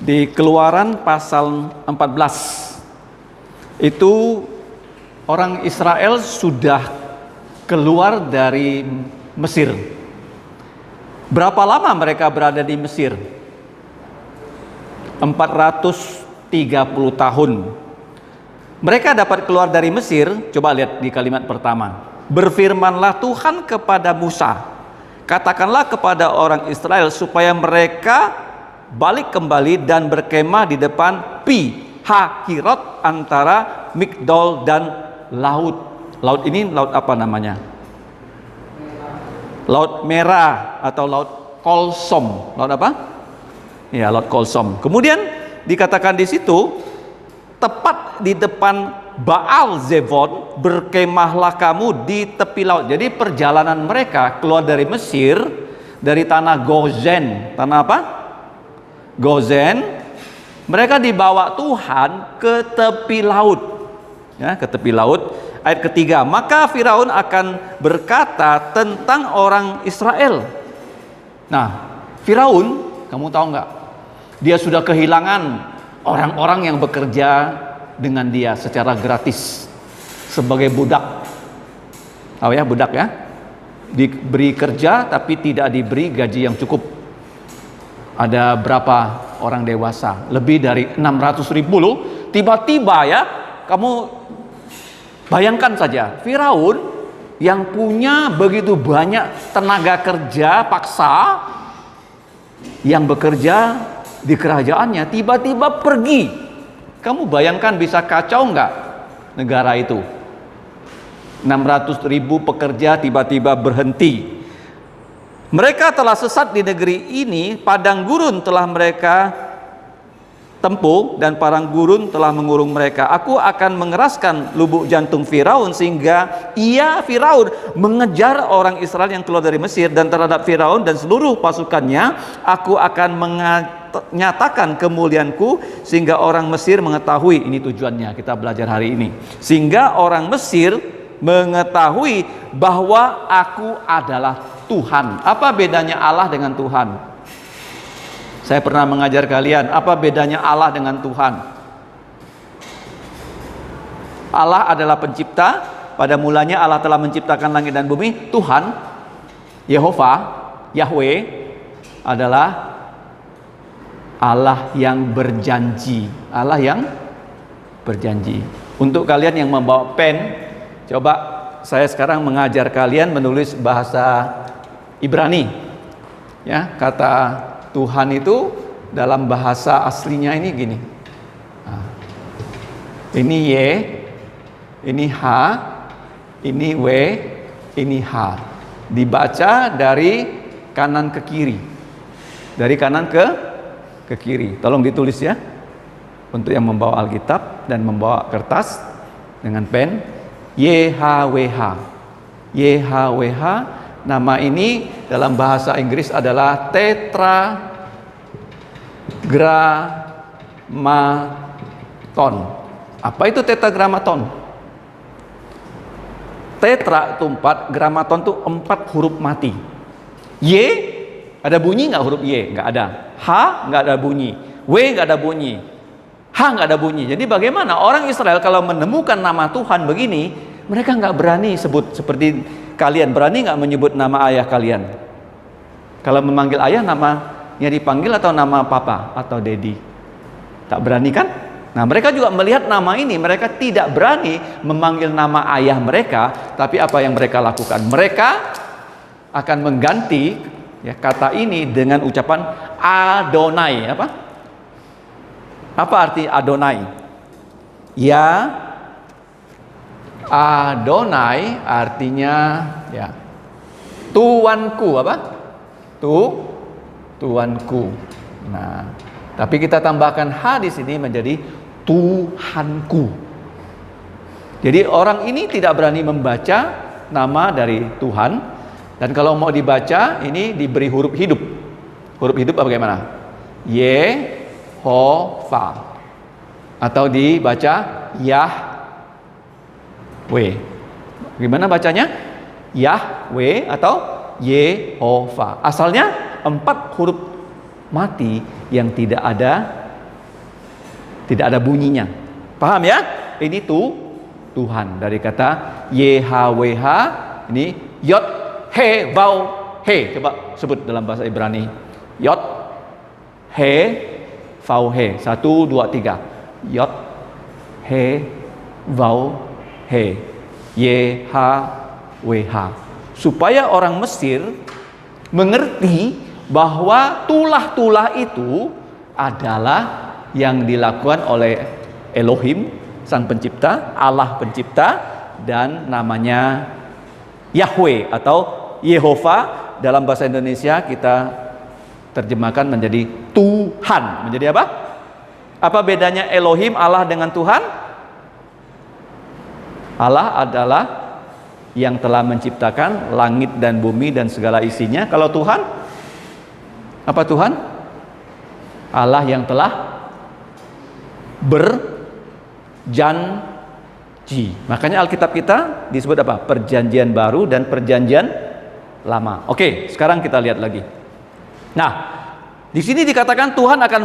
Di Keluaran pasal 14 itu orang Israel sudah keluar dari Mesir. Berapa lama mereka berada di Mesir? 430 tahun. Mereka dapat keluar dari Mesir. Coba lihat di kalimat pertama. Berfirmanlah Tuhan kepada Musa, katakanlah kepada orang Israel supaya mereka balik kembali dan berkemah di depan Pi Hahirot antara Migdol dan laut. Laut ini laut apa namanya? Laut Merah atau Laut Kolsom. Laut apa? Ya, Laut Kolsom. Kemudian dikatakan di situ, tepat di depan Baal Zevon, berkemahlah kamu di tepi laut. Jadi perjalanan mereka keluar dari Mesir, dari tanah Gozen. Tanah apa? Gozen. Mereka dibawa Tuhan ke tepi laut. Ya, ke tepi laut. Ayat ketiga, maka Firaun akan berkata tentang orang Israel. Nah, Firaun, kamu tahu nggak? Dia sudah kehilangan orang-orang yang bekerja dengan dia secara gratis sebagai budak. Tahu ya, budak ya? Diberi kerja tapi tidak diberi gaji yang cukup. Ada berapa orang dewasa? Lebih dari 600.000 loh. Tiba-tiba ya, kamu bayangkan saja, Firaun yang punya begitu banyak tenaga kerja paksa yang bekerja di kerajaannya tiba-tiba pergi. Kamu bayangkan bisa kacau nggak negara itu? 600.000 pekerja tiba-tiba berhenti. Mereka telah sesat di negeri ini, padang gurun telah mereka tempuh dan padang gurun telah mengurung mereka. Aku akan mengeraskan lubuk jantung Firaun sehingga ia Firaun mengejar orang Israel yang keluar dari Mesir, dan terhadap Firaun dan seluruh pasukannya aku akan menyatakan kemuliaanku sehingga orang Mesir mengetahui. Ini tujuannya kita belajar hari ini, sehingga orang Mesir mengetahui bahwa aku adalah Tuhan. Apa bedanya Allah dengan Tuhan? Saya pernah mengajar kalian, apa bedanya Allah dengan Tuhan? Allah adalah pencipta. Pada mulanya Allah telah menciptakan langit dan bumi. Tuhan, Yehova, Yahweh adalah Allah yang berjanji. Allah yang berjanji. Untuk kalian yang membawa pen, coba saya sekarang mengajar kalian menulis bahasa Ibrani. Ya, kata Tuhan itu dalam bahasa aslinya ini gini. Nah, ini Y, ini H, ini W, ini H. Dibaca dari kanan ke kiri. Dari kanan ke kiri. Tolong ditulis ya. Untuk yang membawa Alkitab dan membawa kertas dengan pen, YHWH. YHWH. Nama ini dalam bahasa Inggris adalah tetragrammaton. Apa itu tetragrammaton? Tetra itu 4, grammaton itu 4 huruf mati. Y ada bunyi nggak huruf Y? Nggak ada. H nggak ada bunyi. W nggak ada bunyi. H nggak ada bunyi. Jadi bagaimana orang Israel kalau menemukan nama Tuhan begini, mereka nggak berani sebut. Seperti kalian berani nggak menyebut nama ayah kalian? Kalau memanggil ayah, namanya dipanggil atau nama papa atau daddy? Tak berani kan? Nah, mereka juga melihat nama ini, mereka tidak berani memanggil nama ayah mereka. Tapi apa yang mereka lakukan? Mereka akan mengganti ya kata ini dengan ucapan Adonai. Apa arti Adonai? Ya, Adonai artinya ya tuanku. Apa? Tuanku. Nah, tapi kita tambahkan H di sini menjadi Tuhanku. Jadi orang ini tidak berani membaca nama dari Tuhan, dan kalau mau dibaca ini diberi huruf hidup. Huruf hidup bagaimana? Yehova atau dibaca Yahweh. Gimana bacanya? Yahweh atau Yehova. Asalnya 4 huruf mati yang tidak ada Tidak ada bunyinya. Paham ya? Ini Tuhan, dari kata YHWH, ini Yod He Vau He. Coba sebut dalam bahasa Ibrani. Yod He Vau He. 1, 2, 3. Yod He Vau He. YHWH. Supaya orang Mesir mengerti bahwa tulah-tulah itu adalah yang dilakukan oleh Elohim, Sang Pencipta, Allah Pencipta, dan namanya Yahweh atau Yehova. Dalam bahasa Indonesia kita terjemahkan menjadi Tuhan. Menjadi apa? Apa bedanya Elohim, Allah, dengan Tuhan? Allah adalah yang telah menciptakan langit dan bumi dan segala isinya. Kalau Tuhan, apa Tuhan? Allah yang telah berjanji. Makanya Alkitab kita disebut apa? Perjanjian baru dan perjanjian lama. Oke, sekarang kita lihat lagi. Nah, di sini dikatakan Tuhan akan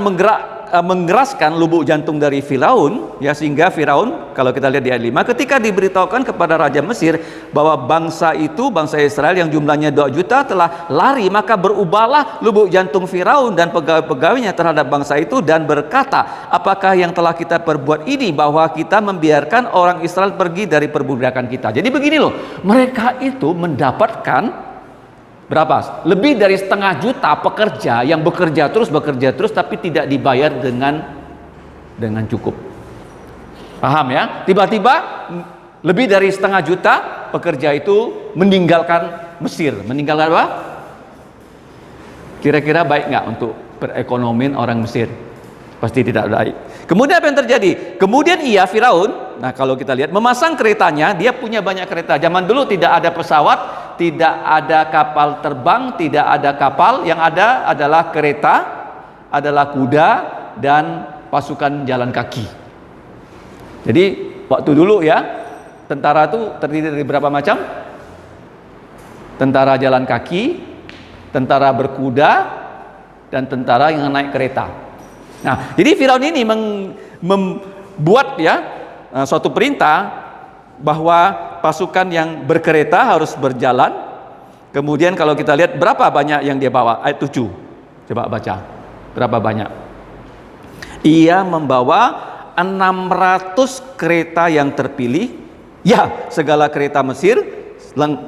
mengeraskan lubuk jantung dari Firaun, ya, sehingga Firaun, kalau kita lihat di ayat 5, ketika diberitahukan kepada Raja Mesir bahwa bangsa itu, bangsa Israel yang jumlahnya 2 juta telah lari, maka berubahlah lubuk jantung Firaun dan pegawai-pegawainya terhadap bangsa itu dan berkata, apakah yang telah kita perbuat ini bahwa kita membiarkan orang Israel pergi dari perbudakan kita. Jadi begini loh, mereka itu mendapatkan berapa? Lebih dari 1,5 juta pekerja yang bekerja terus tapi tidak dibayar dengan cukup. Paham ya? Tiba-tiba lebih dari 1,5 juta pekerja itu meninggalkan Mesir. Meninggalkan apa? Kira-kira baik nggak untuk perekonomian orang Mesir? Pasti tidak baik. Kemudian apa yang terjadi? Kemudian Firaun, nah kalau kita lihat, memasang keretanya. Dia punya banyak kereta. Zaman dulu tidak ada pesawat, tidak ada kapal terbang, tidak ada kapal. Yang ada adalah kereta, adalah kuda, dan pasukan jalan kaki. Jadi waktu dulu ya, tentara itu terdiri dari berapa macam? Tentara jalan kaki, tentara berkuda, dan tentara yang naik kereta. Nah, jadi Firaun ini membuat suatu perintah bahwa pasukan yang berkereta harus berjalan. Kemudian kalau kita lihat berapa banyak yang dia bawa, ayat 7. Coba baca. Berapa banyak? Ia membawa 600 kereta yang terpilih. Ya, segala kereta Mesir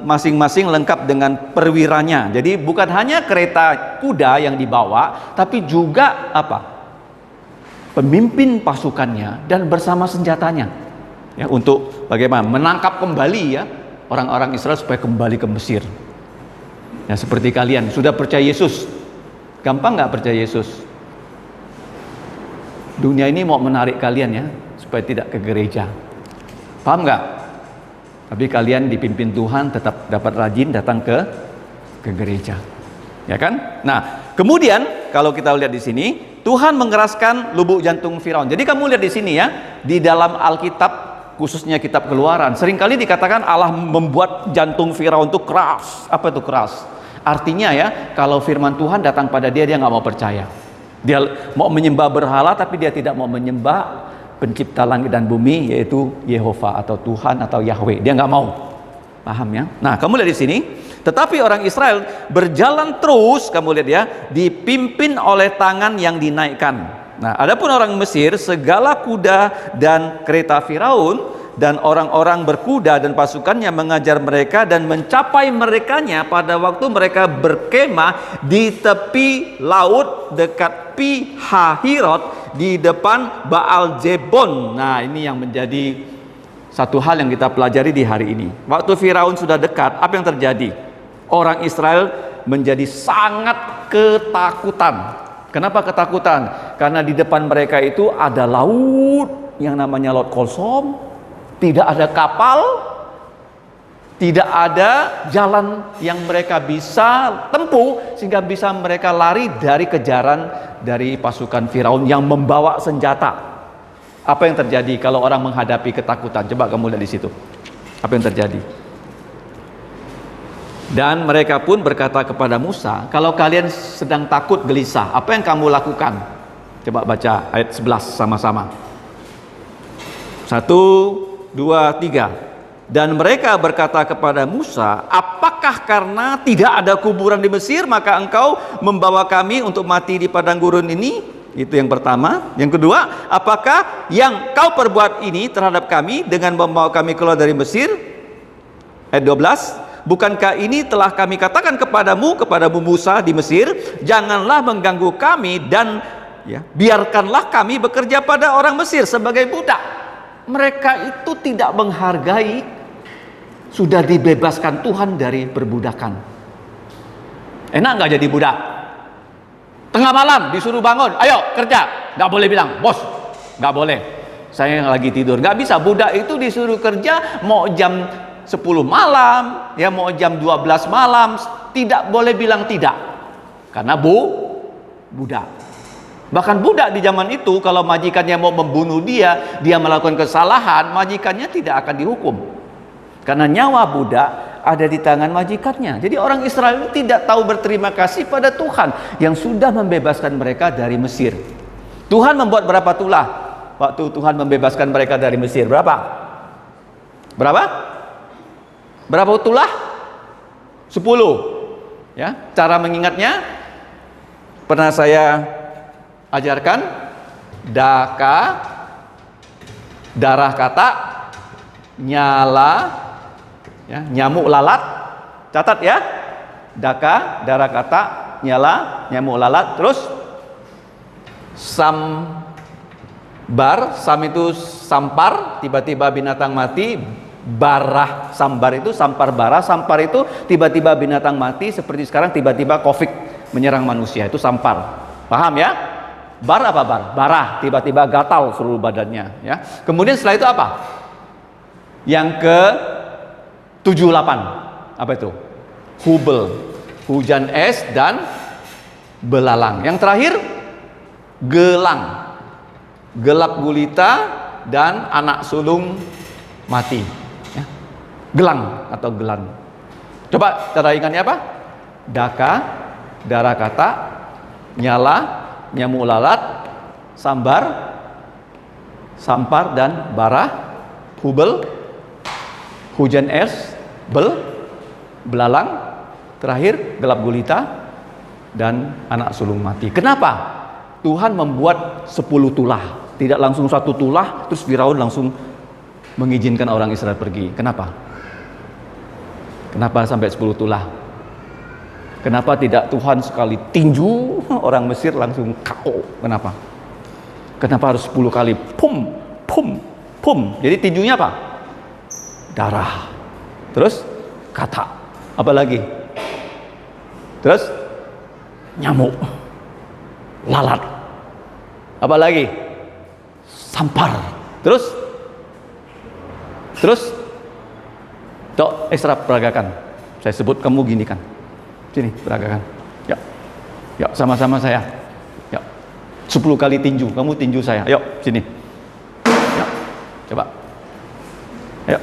masing-masing lengkap dengan perwiranya. Jadi bukan hanya kereta kuda yang dibawa, tapi juga apa? Pemimpin pasukannya dan bersama senjatanya, ya, untuk bagaimana menangkap kembali ya orang-orang Israel supaya kembali ke Mesir. Ya, seperti kalian sudah percaya Yesus, gampang nggak percaya Yesus? Dunia ini mau menarik kalian ya supaya tidak ke gereja, paham nggak? Tapi kalian dipimpin Tuhan tetap dapat rajin datang ke gereja, ya kan? Nah, kemudian kalau kita lihat di sini, Tuhan mengeraskan lubuk jantung Firaun. Jadi kamu lihat di sini ya, di dalam Alkitab, khususnya kitab Keluaran, seringkali dikatakan Allah membuat jantung Firaun itu keras. Apa itu keras? Artinya ya, kalau firman Tuhan datang pada dia nggak mau percaya. Dia mau menyembah berhala, tapi dia tidak mau menyembah pencipta langit dan bumi, yaitu Yehova atau Tuhan atau Yahweh. Dia nggak mau. Paham ya? Nah, kamu lihat di sini. Tetapi orang Israel berjalan terus, kamu lihat ya, dipimpin oleh tangan yang dinaikkan. Nah, adapun orang Mesir, segala kuda dan kereta Firaun dan orang-orang berkuda dan pasukannya mengajar mereka dan mencapai merekanya pada waktu mereka berkemah di tepi laut dekat Pi Hahirot di depan Baal Zebon. Nah, ini yang menjadi satu hal yang kita pelajari di hari ini. Waktu Firaun sudah dekat, apa yang terjadi? Orang Israel menjadi sangat ketakutan. Kenapa ketakutan? Karena di depan mereka itu ada laut yang namanya Laut Kolsom, tidak ada kapal, tidak ada jalan yang mereka bisa tempuh sehingga bisa mereka lari dari kejaran dari pasukan Firaun yang membawa senjata. Apa yang terjadi kalau orang menghadapi ketakutan? Coba kamu lihat di situ. Apa yang terjadi? Dan mereka pun berkata kepada Musa, kalau kalian sedang takut gelisah, apa yang kamu lakukan? Coba baca ayat 11 sama-sama. 1, 2, 3. Dan mereka berkata kepada Musa, apakah karena tidak ada kuburan di Mesir maka engkau membawa kami untuk mati di padang gurun ini? Itu yang pertama. Yang kedua, apakah yang kau perbuat ini terhadap kami dengan membawa kami keluar dari Mesir? Ayat 12. Bukankah ini telah kami katakan kepadamu Musa di Mesir, janganlah mengganggu kami dan biarkanlah kami bekerja pada orang Mesir sebagai budak. Mereka itu tidak menghargai sudah dibebaskan Tuhan dari perbudakan. Enak nggak jadi budak? Tengah malam disuruh bangun, ayo kerja, nggak boleh bilang bos, nggak boleh, saya lagi tidur. Nggak bisa, budak itu disuruh kerja mau jam 10 malam, mau jam 12 malam, tidak boleh bilang tidak, karena budak. Bahkan budak di zaman itu, kalau majikannya mau membunuh dia melakukan kesalahan, majikannya tidak akan dihukum, karena nyawa budak ada di tangan majikannya. Jadi orang Israel tidak tahu berterima kasih pada Tuhan yang sudah membebaskan mereka dari Mesir. Tuhan membuat berapa tulah waktu Tuhan membebaskan mereka dari Mesir? Berapa tulah? 10. Cara mengingatnya pernah saya ajarkan. Daka, darah kata, nyala, nyamuk lalat. Catat ya. Daka, darah kata, nyala, nyamuk lalat. Terus sambar, sam itu sampar, tiba-tiba binatang mati. Barah, sambar itu sampar bara, sampar itu tiba-tiba binatang mati, seperti sekarang tiba-tiba COVID menyerang manusia, itu sampar. Paham ya? Bar apa bar? Barah, tiba-tiba gatal seluruh badannya, Kemudian setelah itu apa? Yang ke 78. Apa itu? Hubel, hujan es dan belalang. Yang terakhir gelang, gelap gulita dan anak sulung mati. Gelang atau gelan. Coba cara ingatnya apa? Daka, darah kata, nyala, nyamuk lalat, sambar, sampar dan barah, hubel, hujan es, belalang, terakhir gelap gulita dan anak sulung mati. Kenapa? Tuhan membuat 10 tulah, tidak langsung 1 tulah terus Firaun langsung mengizinkan orang Israel pergi. Kenapa? Kenapa sampai 10 tulah? Kenapa tidak Tuhan sekali tinju orang Mesir langsung KO? Kenapa? Kenapa harus 10 kali? Pum, pum, pum. Jadi tinjunya apa? Darah. Terus kata. Apa lagi? Terus nyamuk, lalat. Apa lagi? Sampar. Terus Dok, Esra peragakan. Saya sebut kamu gini kan. Sini, peragakan. Ya, sama-sama saya. Ya, 10 kali tinju. Kamu tinju saya. Ayo, sini. Ya, coba. Ayo.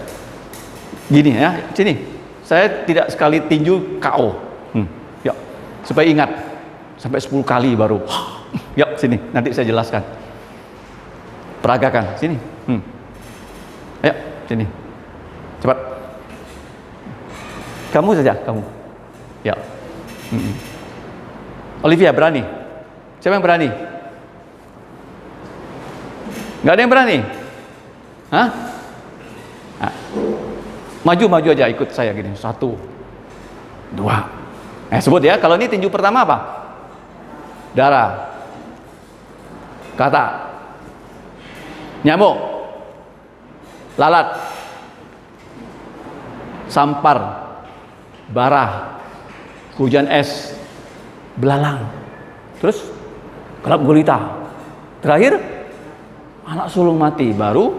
Gini ya, sini. Saya tidak sekali tinju KO. Ya, supaya ingat. Sampai 10 kali baru. Ya, sini. Nanti saya jelaskan. Peragakan. Sini. Ayo, sini. Cepat. Kamu saja, kamu. Ya. Olivia berani? Siapa yang berani? Nggak ada yang berani? Hah? Nah. Maju aja, ikut saya gini. 1, 2. Sebut ya. Kalau ini tinju pertama apa? Darah. Kata. Nyamuk. Lalat. Sampar. Barah, hujan es, belalang, terus gelap gulita, terakhir anak sulung mati, baru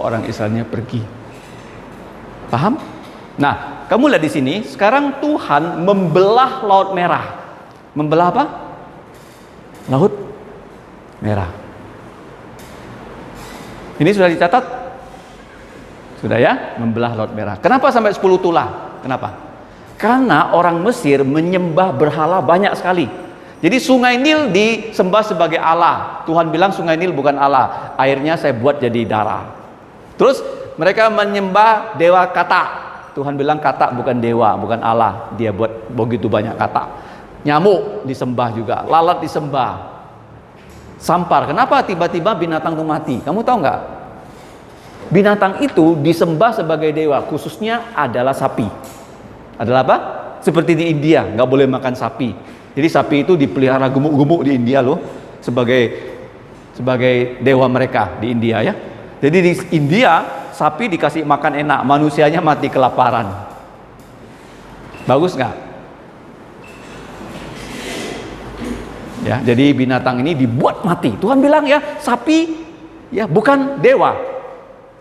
orang Israelnya pergi. Paham? Nah, kamu lihat di sini, sekarang Tuhan membelah Laut Merah. Membelah apa? Laut Merah. Ini sudah dicatat? Sudah ya? Membelah Laut Merah. Kenapa sampai 10 tulah? Kenapa? Karena orang Mesir menyembah berhala banyak sekali. Jadi sungai Nil disembah sebagai Allah. Tuhan bilang sungai Nil bukan Allah, airnya saya buat jadi darah. Terus mereka menyembah dewa Kata. Tuhan bilang Kata bukan dewa, bukan Allah, dia buat begitu banyak kata. Nyamuk disembah juga, lalat disembah. Sampar, kenapa tiba-tiba binatang itu mati? Kamu tahu nggak? Binatang itu disembah sebagai dewa, khususnya adalah sapi. Adalah apa? Seperti di India, nggak boleh makan sapi. Jadi sapi itu dipelihara gemuk-gemuk di India loh, sebagai dewa mereka di India ya. Jadi di India sapi dikasih makan enak, manusianya mati kelaparan. Bagus nggak? Ya, jadi binatang ini dibuat mati. Tuhan bilang ya, sapi ya bukan dewa.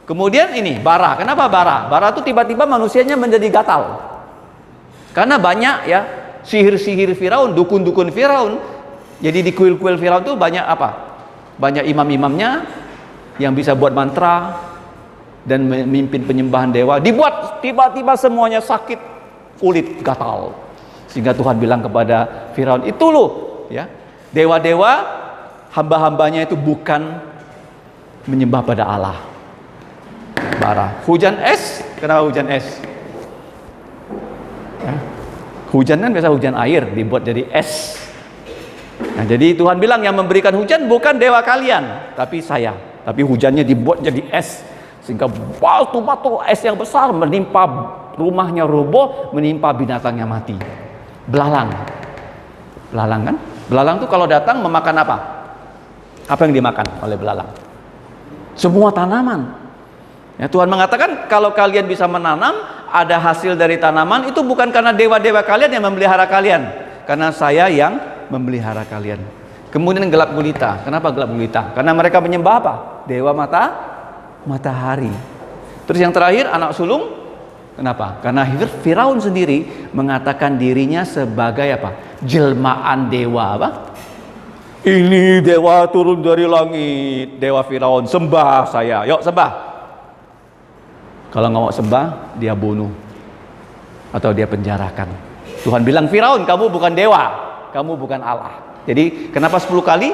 Kemudian ini bara. Kenapa bara? Bara itu tiba-tiba manusianya menjadi gatal. Karena banyak ya sihir-sihir Firaun, dukun-dukun Firaun. Jadi di kuil-kuil Firaun itu banyak apa? Banyak imam-imamnya yang bisa buat mantra dan memimpin penyembahan dewa. Dibuat tiba-tiba semuanya sakit, kulit gatal. Sehingga Tuhan bilang kepada Firaun, itu loh ya, dewa-dewa hamba-hambanya itu bukan menyembah pada Allah. Bara. Hujan es, kenapa hujan es? Ya. Hujan kan biasa hujan air, dibuat jadi es. Nah, jadi Tuhan bilang yang memberikan hujan bukan dewa kalian, tapi saya. Tapi hujannya dibuat jadi es, sehingga batu-batu es yang besar menimpa rumahnya, roboh, menimpa binatangnya mati. Belalang. Belalang kan? Belalang tuh kalau datang memakan apa? Apa yang dimakan oleh belalang? Semua tanaman. Ya, Tuhan mengatakan kalau kalian bisa menanam, ada hasil dari tanaman, itu bukan karena dewa-dewa kalian yang memelihara kalian, karena saya yang memelihara kalian. Kemudian gelap gulita. Kenapa gelap gulita? Karena mereka menyembah apa? Dewa matahari. Terus yang terakhir anak sulung. Kenapa? Karena Firaun sendiri mengatakan dirinya sebagai apa? Jelmaan dewa apa? Ini dewa turun dari langit, dewa Firaun, sembah saya. Yuk sembah. Kalau nggak mau sembah, dia bunuh atau dia penjarakan. Tuhan bilang, Firaun, kamu bukan dewa, kamu bukan Allah. Jadi kenapa 10 kali?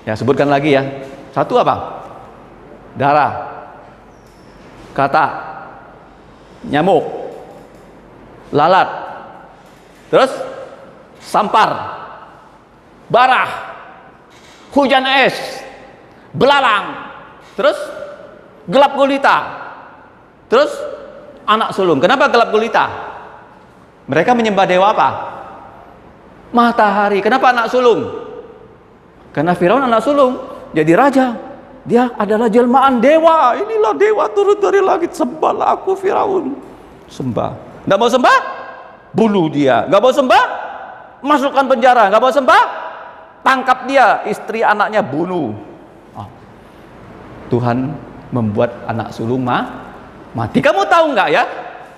Ya sebutkan lagi ya. 1 apa? Darah, kata, nyamuk, lalat, terus sampar, barah, hujan es, belalang, terus gelap gulita, terus anak sulung. Kenapa gelap gulita? Mereka menyembah dewa apa? Matahari. Kenapa anak sulung? Karena Firaun anak sulung, jadi raja. Dia adalah jelmaan dewa. Inilah dewa turun dari langit, sembahlah aku Firaun. Sembah. Nggak mau sembah? Bunuh dia. Nggak mau sembah? Masukkan penjara. Nggak mau sembah? Tangkap dia, istri anaknya bunuh. Tuhan membuat anak sulung mati. Kamu tahu nggak ya?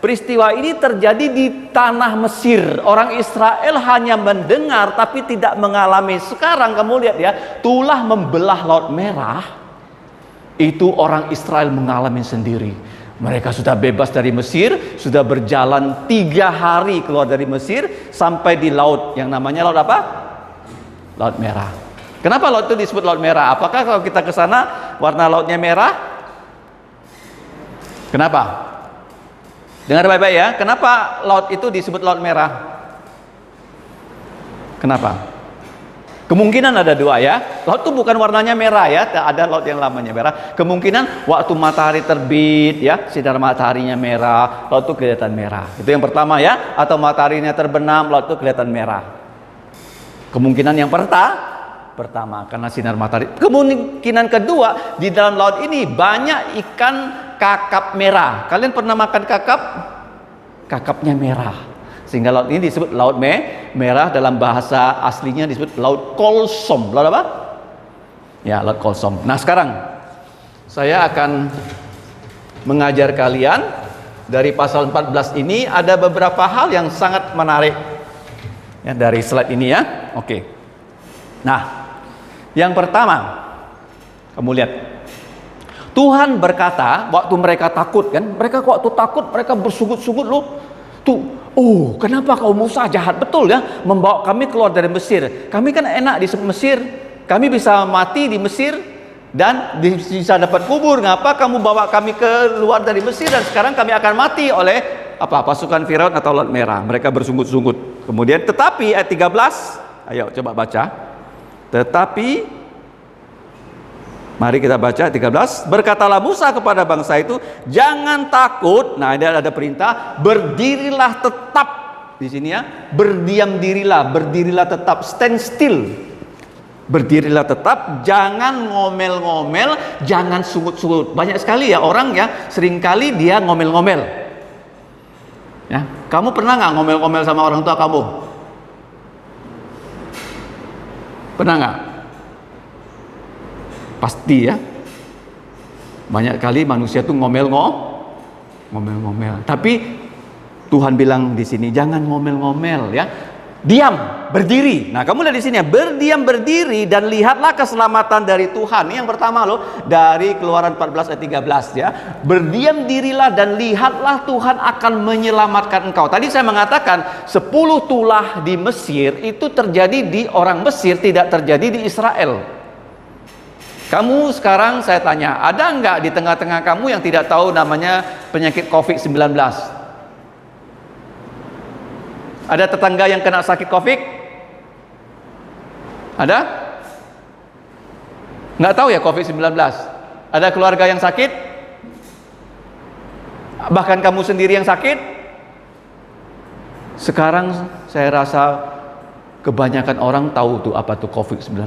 Peristiwa ini terjadi di tanah Mesir. Orang Israel hanya mendengar tapi tidak mengalami. Sekarang kamu lihat ya, tulah membelah Laut Merah. Itu orang Israel mengalami sendiri. Mereka sudah bebas dari Mesir, sudah berjalan 3 hari keluar dari Mesir sampai di laut yang namanya laut apa? Laut Merah. Kenapa laut itu disebut Laut Merah? Apakah kalau kita ke sana warna lautnya merah? Kenapa? Dengar baik-baik ya. Kenapa laut itu disebut Laut Merah? Kenapa? Kemungkinan ada 2 ya. Laut itu bukan warnanya merah ya. Ada laut yang lamanya merah. Kemungkinan waktu matahari terbit ya, sinar mataharinya merah, laut itu kelihatan merah. Itu yang pertama ya. Atau mataharinya terbenam, laut itu kelihatan merah. Kemungkinan yang pertama karena sinar matahari. Kemungkinan kedua, di dalam laut ini banyak ikan kakap merah. Kalian pernah makan kakap? Kakapnya merah. Sehingga laut ini disebut laut merah. Dalam bahasa aslinya disebut laut kolsom. Laut apa? Ya, laut kolsom. Nah, sekarang saya akan mengajar kalian dari pasal 14 ini ada beberapa hal yang sangat menarik. Ya, dari slide ini ya. Oke. Nah, yang pertama, kamu lihat. Tuhan berkata, waktu mereka takut kan, mereka waktu takut mereka bersungut-sungut loh. Tuh, Oh, kenapa kau Musa jahat betul ya membawa kami keluar dari Mesir? Kami kan enak di Mesir, kami bisa mati di Mesir dan bisa dapat kubur. Ngapa kamu bawa kami keluar dari Mesir dan sekarang kami akan mati oleh pasukan Firaun atau Laut Merah? Mereka bersungut-sungut. Kemudian tetapi ayat 13, ayo coba baca. Tetapi mari kita baca 13. Berkatalah Musa kepada bangsa itu, jangan takut. Nah, ini ada perintah, berdirilah tetap. Di sini ya, berdirilah tetap, stand still. Berdirilah tetap, jangan ngomel-ngomel, jangan sungut-sungut. Banyak sekali ya orang ya, seringkali dia ngomel-ngomel. Ya, kamu pernah nggak ngomel-ngomel sama orang tua kamu? Pernah nggak? Pasti ya. Banyak kali manusia tuh ngomel-ngomel. Tapi Tuhan bilang di sini jangan ngomel-ngomel ya. Diam, berdiri. Nah, kamu lihat di sini ya, berdiam berdiri dan lihatlah keselamatan dari Tuhan. Ini yang pertama loh, dari Keluaran 14 ayat 13 ya. Berdiam dirilah dan lihatlah Tuhan akan menyelamatkan engkau. Tadi saya mengatakan 10 tulah di Mesir itu terjadi di orang Mesir, tidak terjadi di Israel. Kamu sekarang saya tanya, ada enggak di tengah-tengah kamu yang tidak tahu namanya penyakit COVID-19? Ada tetangga yang kena sakit COVID? Ada? Nggak tahu ya COVID-19? Ada keluarga yang sakit? Bahkan kamu sendiri yang sakit? Sekarang saya rasa kebanyakan orang tahu tuh apa tuh COVID-19.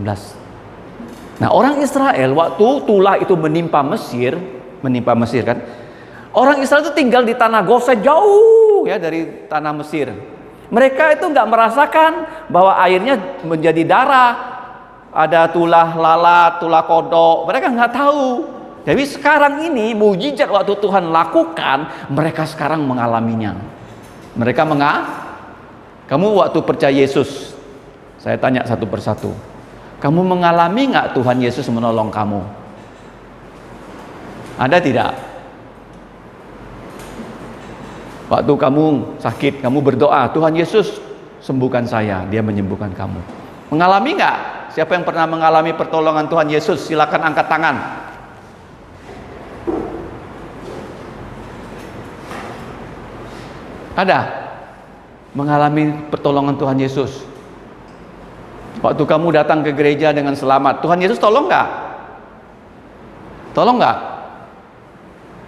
Nah, orang Israel waktu tulah itu menimpa Mesir kan, orang Israel itu tinggal di tanah Gosen jauh ya dari tanah Mesir. Mereka itu nggak merasakan bahwa airnya menjadi darah, ada tulah lalat, tulah kodok. Mereka nggak tahu. Jadi sekarang ini mujizat waktu Tuhan lakukan, mereka sekarang mengalaminya. Kamu waktu percaya Yesus, saya tanya satu persatu. Kamu mengalami nggak Tuhan Yesus menolong kamu? Ada tidak? Waktu kamu sakit, kamu berdoa, Tuhan Yesus sembuhkan saya, Dia menyembuhkan kamu. Mengalami nggak? Siapa yang pernah mengalami pertolongan Tuhan Yesus? Silakan angkat tangan. Ada? Mengalami pertolongan Tuhan Yesus. Waktu kamu datang ke gereja dengan selamat, Tuhan Yesus tolong nggak? Tolong nggak?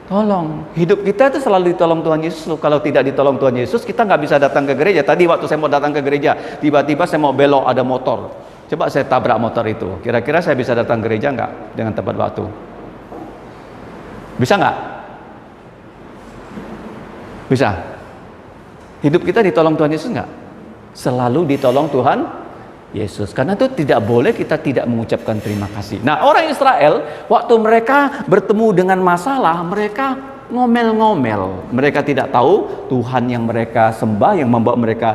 Tolong. Hidup kita itu selalu ditolong Tuhan Yesus. Kalau tidak ditolong Tuhan Yesus, kita nggak bisa datang ke gereja. Tadi waktu saya mau datang ke gereja, tiba-tiba saya mau belok, ada motor. Coba saya tabrak motor itu. Kira-kira saya bisa datang ke gereja nggak dengan tepat waktu? Bisa nggak? Bisa. Hidup kita ditolong Tuhan Yesus nggak? Selalu ditolong Tuhan Yesus. Karena itu tidak boleh kita tidak mengucapkan terima kasih. Nah, orang Israel waktu mereka bertemu dengan masalah, mereka ngomel-ngomel. Mereka tidak tahu Tuhan yang mereka sembah, yang membawa mereka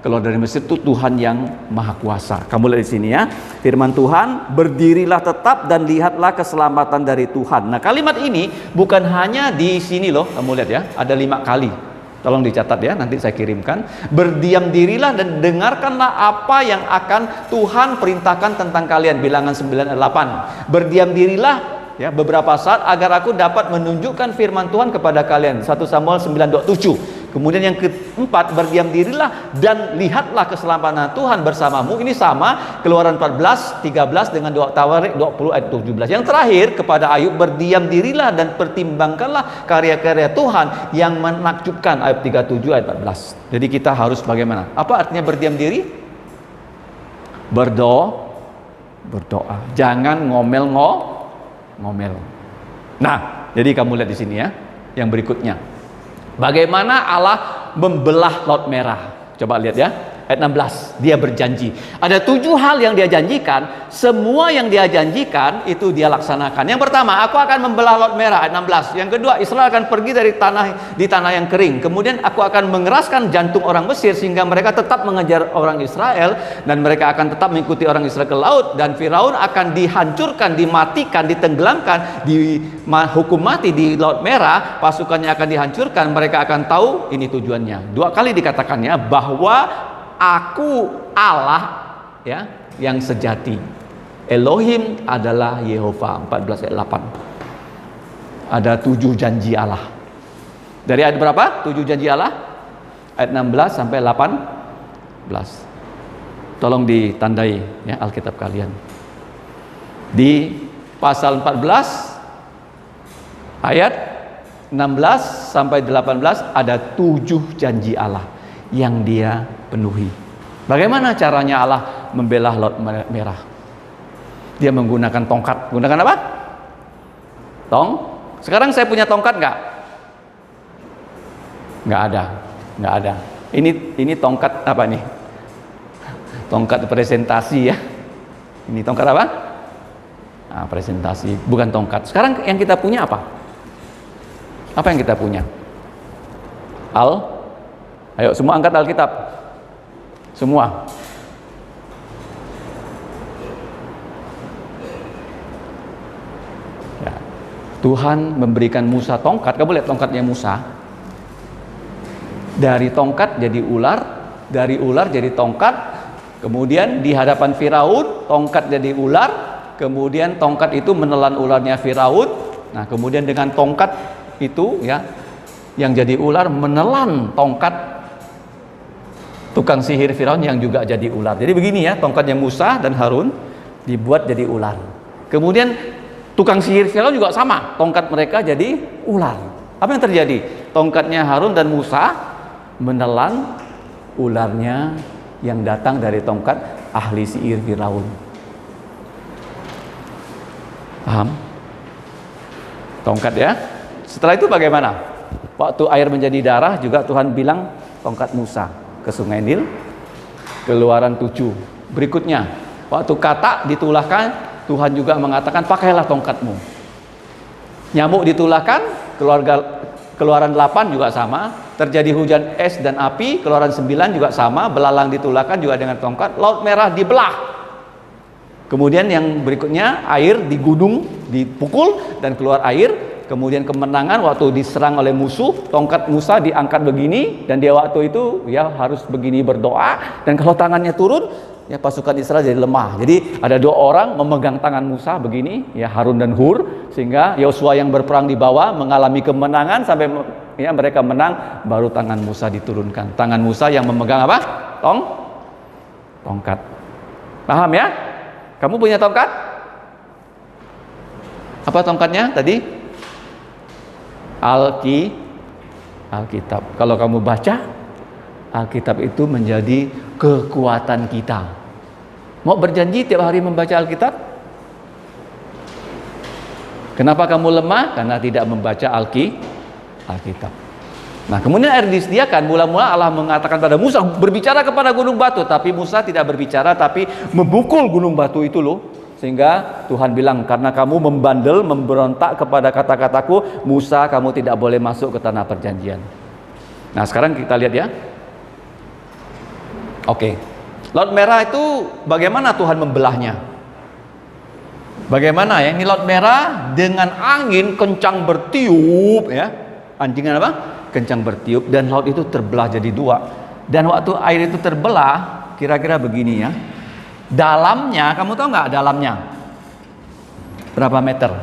keluar dari Mesir itu Tuhan yang Maha Kuasa. Kamu lihat di sini ya, firman Tuhan, berdirilah tetap dan lihatlah keselamatan dari Tuhan. Nah, kalimat ini bukan hanya di sini loh, kamu lihat ya, ada 5 kali. Tolong dicatat ya, nanti saya kirimkan. Berdiam dirilah dan dengarkanlah apa yang akan Tuhan perintahkan tentang kalian. Bilangan 9 ayat 8. Berdiam dirilah ya beberapa saat agar aku dapat menunjukkan firman Tuhan kepada kalian. 1 Samuel 9:7. Kemudian yang keempat, berdiam dirilah dan lihatlah keselamatan Tuhan bersamamu. Ini sama Keluaran 14:13 dengan Tawarik 20 ayat 17. Yang terakhir kepada Ayub, berdiam dirilah dan pertimbangkanlah karya-karya Tuhan yang menakjubkan, ayat 37 ayat 14. Jadi kita harus bagaimana? Apa artinya berdiam diri? Berdoa. Jangan ngomel. Nah, jadi kamu lihat di sini ya, yang berikutnya. Bagaimana Allah membelah Laut Merah? Coba lihat ya. Ayat 16, dia berjanji. Ada 7 hal yang dia janjikan, semua yang dia janjikan itu dia laksanakan. Yang pertama, aku akan membelah Laut Merah, ayat 16. Yang kedua, Israel akan pergi dari tanah yang kering. Kemudian aku akan mengeraskan jantung orang Mesir sehingga mereka tetap mengejar orang Israel dan mereka akan tetap mengikuti orang Israel ke laut, dan Firaun akan dihancurkan, dimatikan, ditenggelamkan, dihukum mati di Laut Merah, pasukannya akan dihancurkan, mereka akan tahu ini tujuannya. 2 kali dikatakannya bahwa aku Allah ya yang sejati. Elohim adalah Yehova, 14 ayat 8. Ada 7 janji Allah. Dari ayat berapa? 7 janji Allah? Ayat 16 sampai 18. Tolong ditandai ya Alkitab kalian. Di pasal 14 ayat 16 sampai 18 ada 7 janji Allah yang dia penuhi. Bagaimana caranya Allah membelah Laut Merah? Dia menggunakan tongkat. Gunakan apa? Sekarang saya punya tongkat nggak? Nggak ada. Ini tongkat apa nih? Tongkat presentasi ya. Ini tongkat apa? Nah, presentasi, bukan tongkat. Sekarang yang kita punya apa? Apa yang kita punya? Ayo semua angkat Alkitab. Semua. Ya. Tuhan memberikan Musa tongkat. Kamu lihat tongkatnya Musa. Dari tongkat jadi ular, dari ular jadi tongkat. Kemudian di hadapan Firaun, tongkat jadi ular. Kemudian tongkat itu menelan ularnya Firaun. Nah, kemudian dengan tongkat itu ya, yang jadi ular menelan tongkat tukang sihir Firaun yang juga jadi ular. Jadi begini ya, tongkatnya Musa dan Harun dibuat jadi ular. Kemudian tukang sihir Firaun juga sama, tongkat mereka jadi ular. Apa yang terjadi? Tongkatnya Harun dan Musa menelan ularnya yang datang dari tongkat ahli sihir Firaun. Paham? Tongkat ya. Setelah itu bagaimana? Waktu air menjadi darah juga Tuhan bilang tongkat Musa ke Sungai Nil. Keluaran 7. Berikutnya, waktu kata ditulahkan, Tuhan juga mengatakan pakailah tongkatmu. Nyamuk ditulahkan, Keluaran 8 juga sama. Terjadi hujan es dan api, Keluaran 9 juga sama. Belalang ditulahkan juga dengan tongkat. Laut Merah dibelah. Kemudian yang berikutnya, air di gunung dipukul dan keluar air. Kemudian kemenangan waktu diserang oleh musuh, tongkat Musa diangkat begini, dan dia waktu itu ya harus begini berdoa, dan kalau tangannya turun ya pasukan Israel jadi lemah. Jadi ada 2 orang memegang tangan Musa begini ya, Harun dan Hur, sehingga Yosua yang berperang di bawah mengalami kemenangan sampai ya mereka menang, baru tangan Musa diturunkan. Tangan Musa yang memegang apa? Tongkat. Paham ya? Kamu punya tongkat? Apa tongkatnya tadi? Alkitab. Kalau kamu baca Alkitab itu menjadi kekuatan kita. Mau berjanji tiap hari membaca Alkitab? Kenapa kamu lemah? Karena tidak membaca Alkitab. Nah, kemudian air disediakan. Mula-mula Allah mengatakan pada Musa, berbicara kepada gunung batu. Tapi Musa tidak berbicara, tapi memukul gunung batu itu loh. Sehingga Tuhan bilang, karena kamu membandel, memberontak kepada kata-kataku, Musa, kamu tidak boleh masuk ke tanah perjanjian. Nah, sekarang kita lihat ya. Oke. Laut Merah itu bagaimana Tuhan membelahnya? Bagaimana ya? Ini Laut Merah dengan angin kencang bertiup ya. Anjingnya apa? Kencang bertiup, dan laut itu terbelah jadi 2. Dan waktu air itu terbelah, kira-kira begini ya. Dalamnya, kamu tahu nggak dalamnya? Berapa meter?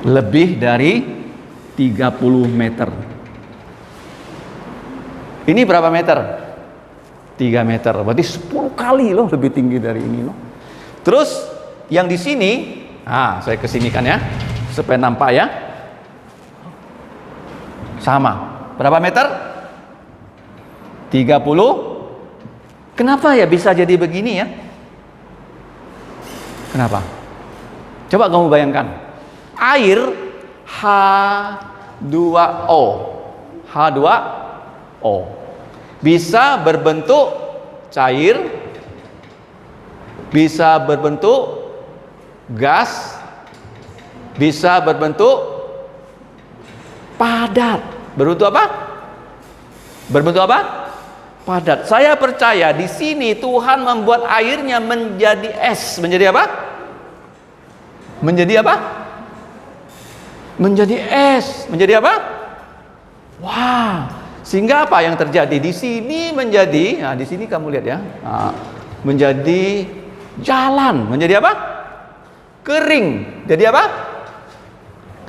Lebih dari 30 meter. Ini berapa meter? 3 meter. Berarti 10 kali loh lebih tinggi dari ini loh. Terus yang di sini, saya kesinikan ya, supaya nampak ya. Sama. Berapa meter? 30. Kenapa ya bisa jadi begini ya? Kenapa? Coba kamu bayangkan. Air H2O. H2O. Bisa berbentuk cair, bisa berbentuk gas, bisa berbentuk padat. Berbentuk apa? Berbentuk apa? Padat. Saya percaya di sini Tuhan membuat airnya menjadi es. Menjadi apa? Menjadi apa? Menjadi es. Menjadi apa? Wah. Sehingga apa yang terjadi di sini menjadi, nah di sini kamu lihat ya, nah, menjadi jalan, menjadi apa? Kering. Jadi apa?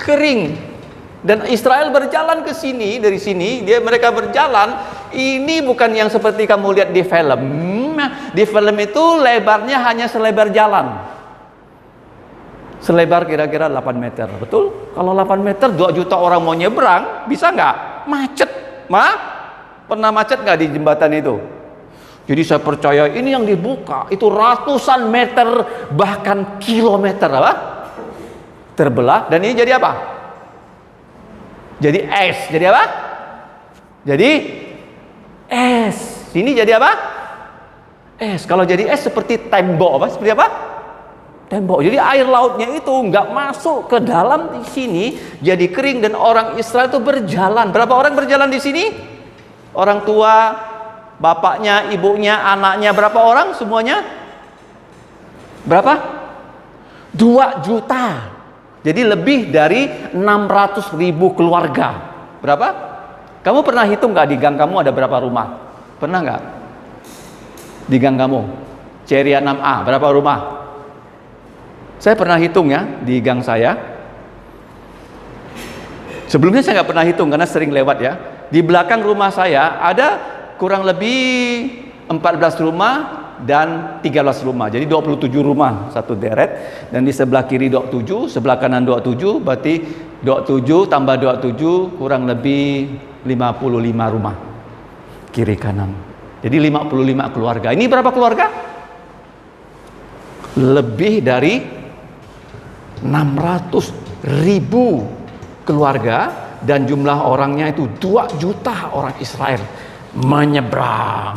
Kering. Dan Israel berjalan ke sini, dari sini mereka berjalan. Ini bukan yang seperti kamu lihat di film. Di film itu lebarnya hanya selebar jalan, selebar kira-kira 8 meter. Betul? Kalau 8 meter 2 juta orang mau nyebrang, bisa nggak? Macet. Pernah macet nggak di jembatan itu? Jadi saya percaya ini yang dibuka itu ratusan meter bahkan kilometer apa? Terbelah. Dan ini jadi apa? Jadi es. Jadi apa? Jadi es. Sini jadi apa? Es. Kalau jadi es seperti tembok apa? Seperti apa? Tembok. Jadi air lautnya itu nggak masuk ke dalam di sini, jadi kering dan orang Israel itu berjalan. Berapa orang berjalan di sini? Orang tua, bapaknya, ibunya, anaknya, berapa orang semuanya? Berapa? 2 juta. Jadi lebih dari 600.000 keluarga. Berapa? Kamu pernah hitung nggak di gang kamu ada berapa rumah? Pernah nggak? Di gang kamu, Ceria 6A, berapa rumah? Saya pernah hitung ya di gang saya. Sebelumnya saya nggak pernah hitung karena sering lewat ya. Di belakang rumah saya ada kurang lebih 14 rumah dan 13 rumah. Jadi 27 rumah satu deret. Dan di sebelah kiri 27, sebelah kanan 27, berarti 27 tambah 27 kurang lebih 55 rumah. Kiri kanan. Jadi 55 keluarga. Ini berapa keluarga? Lebih dari 600.000 keluarga dan jumlah orangnya itu 2 juta orang Israel menyeberang.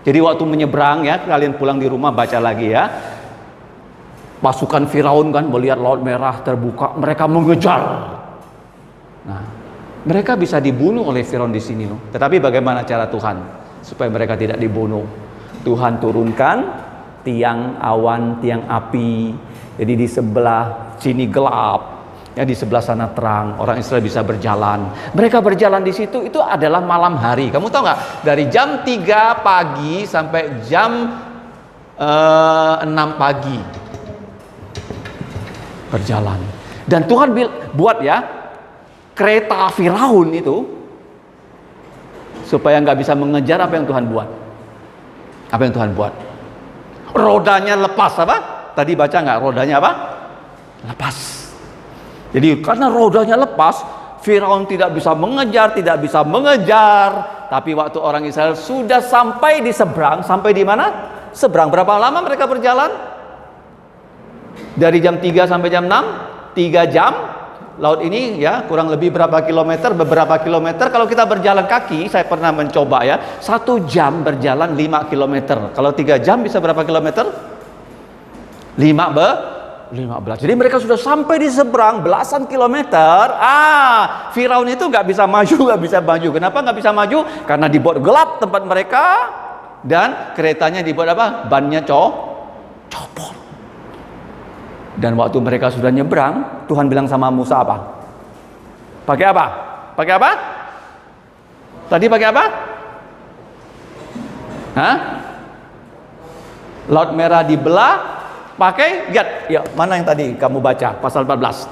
Jadi waktu menyeberang ya, kalian pulang di rumah baca lagi ya. Pasukan Firaun kan melihat Laut Merah terbuka, mereka mengejar. Nah, mereka bisa dibunuh oleh Firaun di sini loh. Tetapi bagaimana cara Tuhan supaya mereka tidak dibunuh? Tuhan turunkan tiang awan, tiang api. Jadi di sebelah sini gelap, ya di sebelah sana terang. Orang Israel bisa berjalan. Mereka berjalan di situ itu adalah malam hari. Kamu tahu nggak? Dari jam 3 pagi sampai jam 6 pagi berjalan. Dan Tuhan buat ya kereta Firaun itu supaya nggak bisa mengejar apa yang Tuhan buat. Apa yang Tuhan buat? Rodanya lepas apa? Tadi baca nggak rodanya apa? Lepas. Jadi karena rodanya lepas, Firaun tidak bisa mengejar, Tapi waktu orang Israel sudah sampai di seberang, sampai di mana? Seberang. Berapa lama mereka berjalan? Dari jam 3 sampai jam 6, 3 jam. Laut ini ya kurang lebih berapa kilometer? Beberapa kilometer. Kalau kita berjalan kaki, saya pernah mencoba ya, 1 jam berjalan 5 kilometer. Kalau 3 jam bisa berapa kilometer? 15. Jadi mereka sudah sampai di seberang belasan kilometer. Firaun itu nggak bisa maju. Kenapa nggak bisa maju? Karena dibuat gelap tempat mereka dan keretanya dibuat apa? Bannya copot. Dan waktu mereka sudah nyebrang, Tuhan bilang sama Musa apa? Pakai apa? Pakai apa? Tadi pakai apa? Laut Merah dibelah. Pakai lihat ya, mana yang tadi kamu baca pasal 14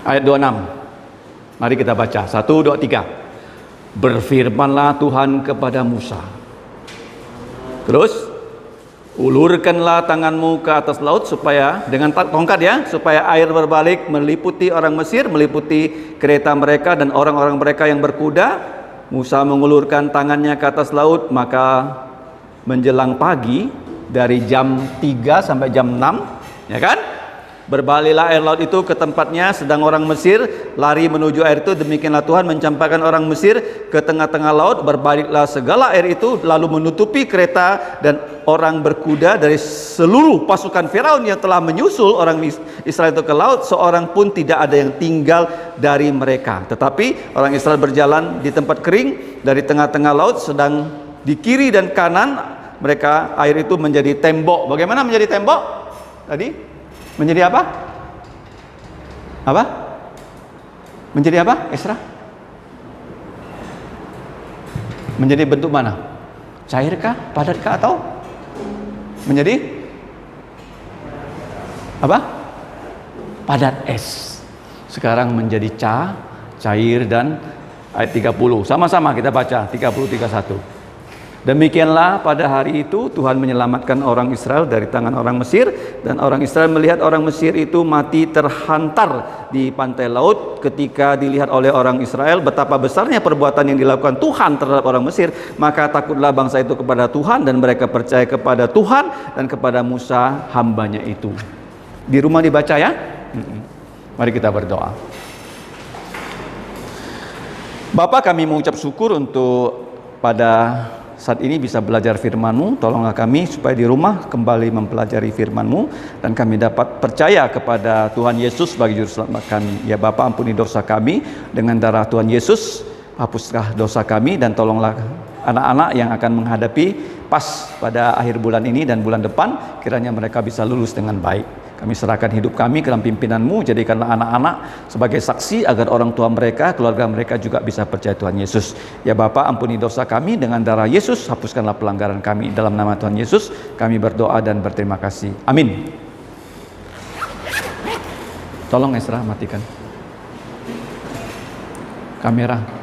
ayat 26. Mari kita baca 1, 2, 3. Berfirmanlah Tuhan kepada Musa. Terus ulurkanlah tanganmu ke atas laut supaya dengan tongkat ya, supaya air berbalik meliputi orang Mesir, meliputi kereta mereka dan orang-orang mereka yang berkuda. Musa mengulurkan tangannya ke atas laut, maka menjelang pagi dari jam 3 sampai jam 6, ya kan? Berbalihlah air laut itu ke tempatnya, sedang orang Mesir lari menuju air itu, demikianlah Tuhan mencampakkan orang Mesir ke tengah-tengah laut. Berbaliklah segala air itu, lalu menutupi kereta dan orang berkuda dari seluruh pasukan Firaun yang telah menyusul orang Israel itu ke laut. Seorang pun tidak ada yang tinggal dari mereka. Tetapi orang Israel berjalan di tempat kering dari tengah-tengah laut, sedang di kiri dan kanan mereka air itu menjadi tembok. Bagaimana menjadi tembok? Tadi menjadi apa? Apa? Menjadi apa, Esra? Menjadi bentuk mana? Cairkah, padatkah, atau menjadi apa? Padat es. Sekarang menjadi cair dan ayat 30. Sama-sama kita baca 30-31. Demikianlah pada hari itu Tuhan menyelamatkan orang Israel dari tangan orang Mesir, dan orang Israel melihat orang Mesir itu mati terhantar di pantai laut. Ketika dilihat oleh orang Israel betapa besarnya perbuatan yang dilakukan Tuhan terhadap orang Mesir, maka takutlah bangsa itu kepada Tuhan, dan mereka percaya kepada Tuhan dan kepada Musa hambanya itu. Di rumah dibaca ya. Mari kita berdoa. Bapa, kami mengucap syukur untuk pada saat ini bisa belajar firman-Mu. Tolonglah kami supaya di rumah kembali mempelajari firman-Mu, dan kami dapat percaya kepada Tuhan Yesus sebagai juru selamat kami. Ya Bapa, ampuni dosa kami dengan darah Tuhan Yesus. Hapuslah dosa kami, dan tolonglah anak-anak yang akan menghadapi pas pada akhir bulan ini dan bulan depan, kiranya mereka bisa lulus dengan baik. Kami serahkan hidup kami ke dalam pimpinan-Mu. Jadikanlah anak-anak sebagai saksi agar orang tua mereka, keluarga mereka juga bisa percaya Tuhan Yesus. Ya Bapa, ampuni dosa kami dengan darah Yesus. Hapuskanlah pelanggaran kami. Dalam nama Tuhan Yesus kami berdoa dan berterima kasih. Amin. Tolong Esra matikan kamera.